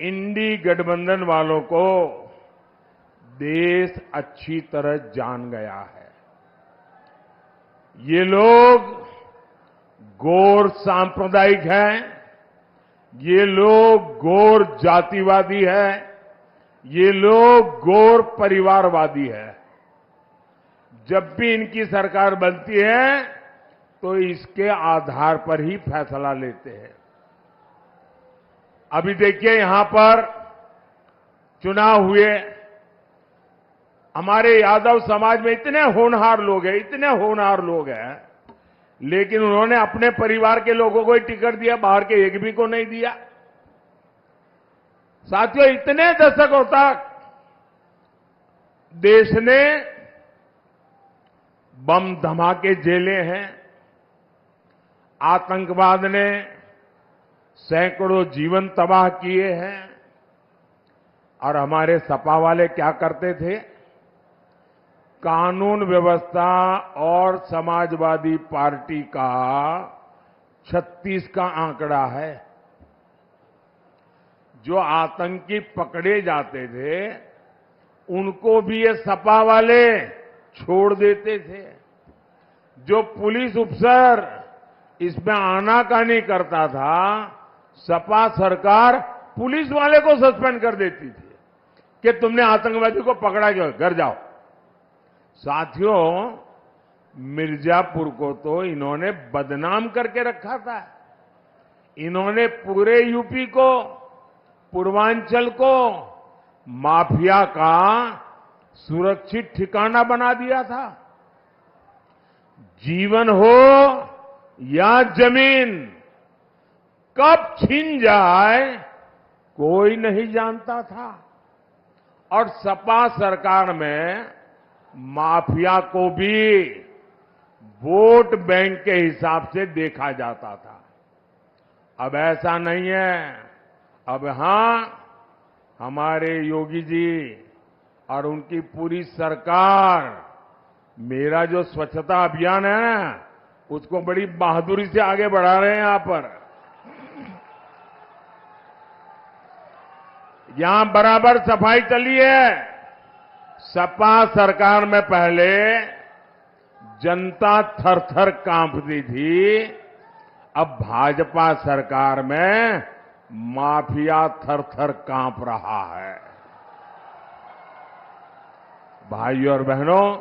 इंडी गठबंधन वालों को देश अच्छी तरह जान गया है। ये लोग गौर सांप्रदायिक हैं, ये लोग गौर जातिवादी हैं, ये लोग गौर परिवारवादी है। जब भी इनकी सरकार बनती है तो इसके आधार पर ही फैसला लेते हैं। अभी देखिए यहां पर चुनाव हुए, हमारे यादव समाज में इतने होनहार लोग हैं, इतने होनहार लोग हैं, लेकिन उन्होंने अपने परिवार के लोगों को ही टिकट दिया, बाहर के एक भी को नहीं दिया। साथियों, इतने दशकों तक देश ने बम धमाके झेले हैं, आतंकवाद ने सैकड़ों जीवन तबाह किए हैं, और हमारे सपा वाले क्या करते थे? कानून व्यवस्था और समाजवादी पार्टी का 36 का आंकड़ा है। जो आतंकी पकड़े जाते थे उनको भी ये सपा वाले छोड़ देते थे। जो पुलिस अफसर इसमें आनाकानी करता था, सपा सरकार पुलिस वाले को सस्पेंड कर देती थी कि तुमने आतंकवादी को पकड़ा, क्यों, घर जाओ। साथियों, मिर्जापुर को तो इन्होंने बदनाम करके रखा था। इन्होंने पूरे यूपी को, पूर्वांचल को माफिया का सुरक्षित ठिकाना बना दिया था। जीवन हो या जमीन, कब छीन जाए कोई नहीं जानता था। और सपा सरकार में माफिया को भी वोट बैंक के हिसाब से देखा जाता था। अब ऐसा नहीं है। अब हां, हमारे योगी जी और उनकी पूरी सरकार मेरा जो स्वच्छता अभियान है ना, उसको बड़ी बहादुरी से आगे बढ़ा रहे हैं। यहां पर यहां बराबर सफाई चली है। सपा सरकार में पहले जनता थर-थर कांपती थी, अब भाजपा सरकार में माफिया थर-थर कांप रहा है। भाइयों और बहनों,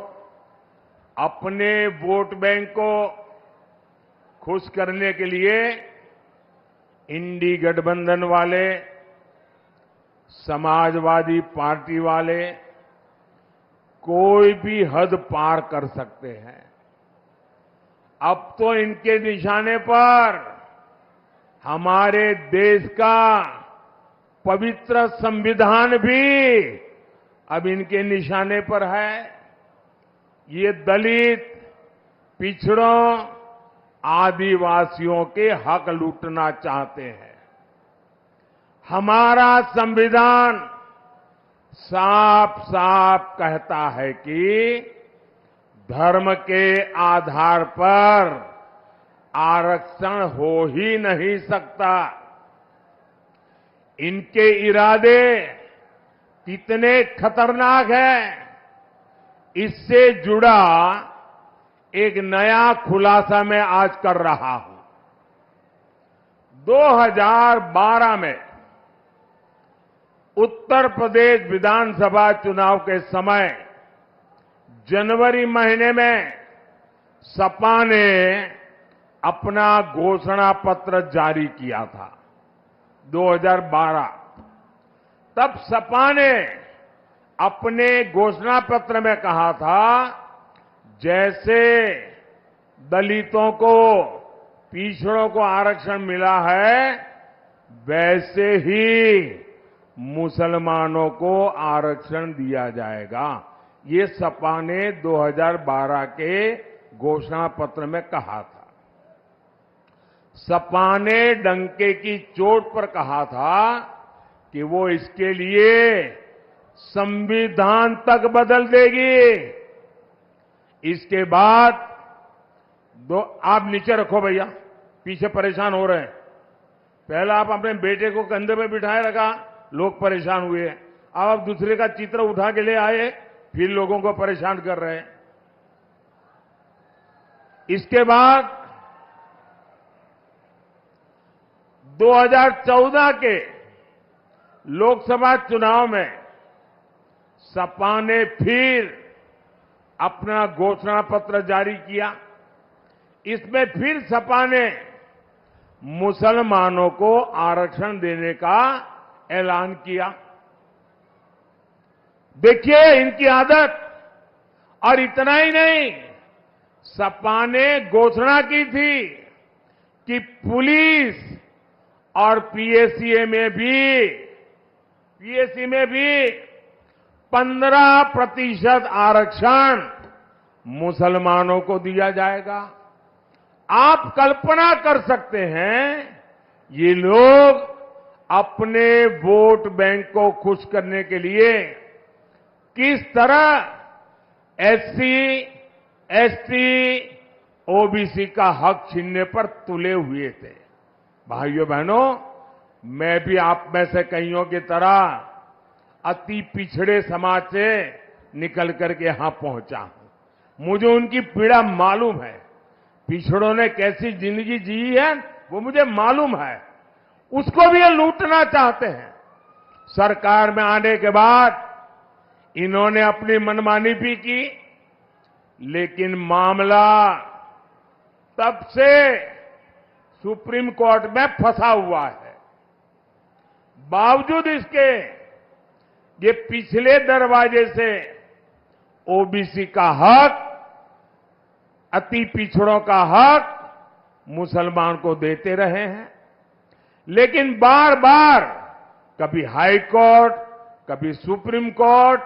अपने वोट बैंक को खुश करने के लिए इंडी गठबंधन वाले, समाजवादी पार्टी वाले कोई भी हद पार कर सकते हैं। अब तो इनके निशाने पर हमारे देश का पवित्र संविधान भी अब इनके निशाने पर है। ये दलित, पिछड़ों, आदिवासियों के हक लूटना चाहते हैं। हमारा संविधान साफ साफ कहता है कि धर्म के आधार पर आरक्षण हो ही नहीं सकता। इनके इरादे कितने खतरनाक हैं, इससे जुड़ा एक नया खुलासा मैं आज कर रहा हूं। 2012 में उत्तर प्रदेश विधानसभा चुनाव के समय जनवरी महीने में सपा ने अपना घोषणा पत्र जारी किया था। 2012 तब सपा ने अपने घोषणा पत्र में कहा था, जैसे दलितों को, पिछड़ों को आरक्षण मिला है, वैसे ही मुसलमानों को आरक्षण दिया जाएगा। ये सपा ने 2012 के घोषणा पत्र में कहा था। सपा ने डंके की चोट पर कहा था कि वो इसके लिए संविधान तक बदल देगी। इसके बाद आप नीचे रखो भैया, पीछे परेशान हो रहे हैं। पहला आप अपने बेटे को कंधे पे बिठाए रखा, लोग परेशान हुए। अब आप दूसरे का चित्र उठा के ले आए, फिर लोगों को परेशान कर रहे हैं। इसके बाद 2014 के लोकसभा चुनाव में सपा ने फिर अपना घोषणा पत्र जारी किया। इसमें फिर सपा ने मुसलमानों को आरक्षण देने का ऐलान किया। देखिए इनकी आदत। और इतना ही नहीं, सपा ने घोषणा की थी कि पुलिस और पीएसी में भी 15% आरक्षण मुसलमानों को दिया जाएगा। आप कल्पना कर सकते हैं ये लोग अपने वोट बैंक को खुश करने के लिए किस तरह एससी, एसटी, ओबीसी का हक छीनने पर तुले हुए थे। भाइयों बहनों, मैं भी आप में से कईयों की तरह अति पिछड़े समाज से निकल करके यहां पहुंचा हूं। मुझे उनकी पीड़ा मालूम है। पिछड़ों ने कैसी जिंदगी जी है वो मुझे मालूम है। उसको भी ये लूटना चाहते हैं। सरकार में आने के बाद इन्होंने अपनी मनमानी भी की, लेकिन मामला तब से सुप्रीम कोर्ट में फंसा हुआ है। बावजूद इसके ये पिछले दरवाजे से ओबीसी का हक, अति पिछड़ों का हक मुसलमान को देते रहे हैं। लेकिन बार बार कभी हाई कोर्ट, कभी सुप्रीम कोर्ट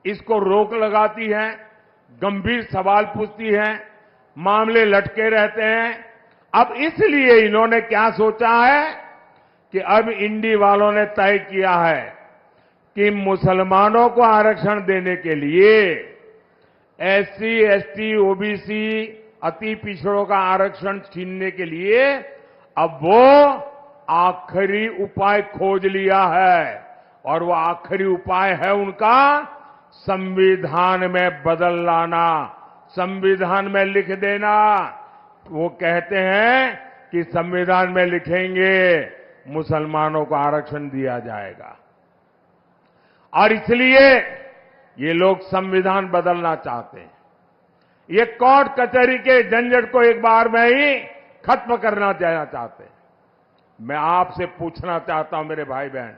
इसको रोक लगाती है, गंभीर सवाल पूछती है, मामले लटके रहते हैं। अब इसलिए इन्होंने क्या सोचा है कि अब इंडी वालों ने तय किया है कि मुसलमानों को आरक्षण देने के लिए एससी, एसटी, ओबीसी, अति पिछड़ों का आरक्षण छीनने के लिए अब वो आखिरी उपाय खोज लिया है। और वो आखिरी उपाय है उनका संविधान में बदल लाना, संविधान में लिख देना। वो कहते हैं कि संविधान में लिखेंगे मुसलमानों को आरक्षण दिया जाएगा। और इसलिए ये लोग संविधान बदलना चाहते हैं। ये कोर्ट कचहरी के झंझट को एक बार में ही खत्म करना चाहते हैं। मैं आपसे पूछना चाहता हूं मेरे भाई बहन,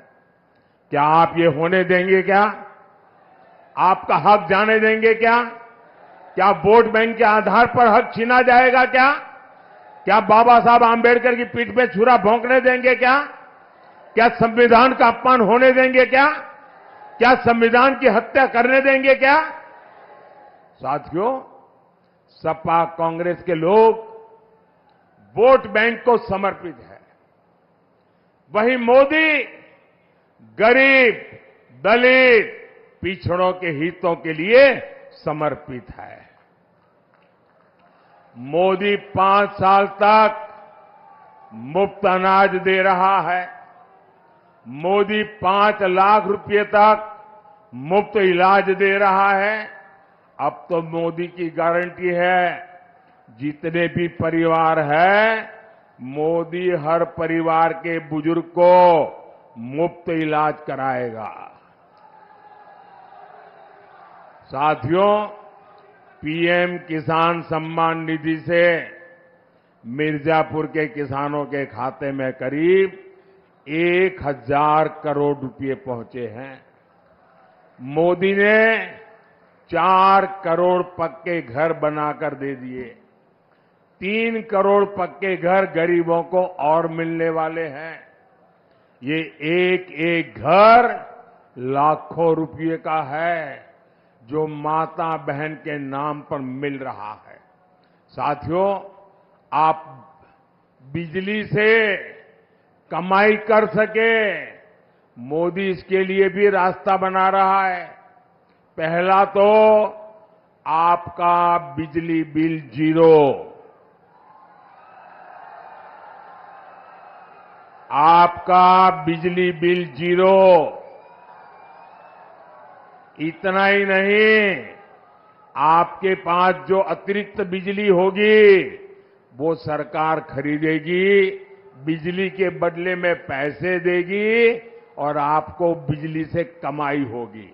क्या आप ये होने देंगे? क्या आपका हक जाने देंगे? क्या वोट बैंक के आधार पर हक छीना जाएगा? क्या बाबा साहब आंबेडकर की पीठ पे छुरा भोंकने देंगे? क्या संविधान का अपमान होने देंगे? क्या संविधान की हत्या करने देंगे? साथियों, सपा कांग्रेस के लोग वोट बैंक को समर्पित है। वहीं मोदी गरीब, दलित, पिछड़ों के हितों के लिए समर्पित है। मोदी 5 साल तक मुफ्त अनाज दे रहा है। मोदी 5 लाख रुपए तक मुफ्त इलाज दे रहा है। अब तो मोदी की गारंटी है, जितने भी परिवार हैं, मोदी हर परिवार के बुजुर्ग को मुफ्त इलाज कराएगा। साथियों, पीएम किसान सम्मान निधि से मिर्जापुर के किसानों के खाते में करीब 1000 करोड़ रुपए पहुंचे हैं। मोदी ने 4 करोड़ पक्के घर बनाकर दे दिए। 3 करोड़ पक्के घर गरीबों को और मिलने वाले हैं। ये एक एक घर लाखों रुपए का है जो माता बहन के नाम पर मिल रहा है। साथियों, आप बिजली से कमाई कर सके, मोदी इसके लिए भी रास्ता बना रहा है। पहला तो आपका बिजली बिल 0। आपका बिजली बिल 0। इतना ही नहीं, आपके पास जो अतिरिक्त बिजली होगी वो सरकार खरीदेगी, बिजली के बदले में पैसे देगी और आपको बिजली से कमाई होगी।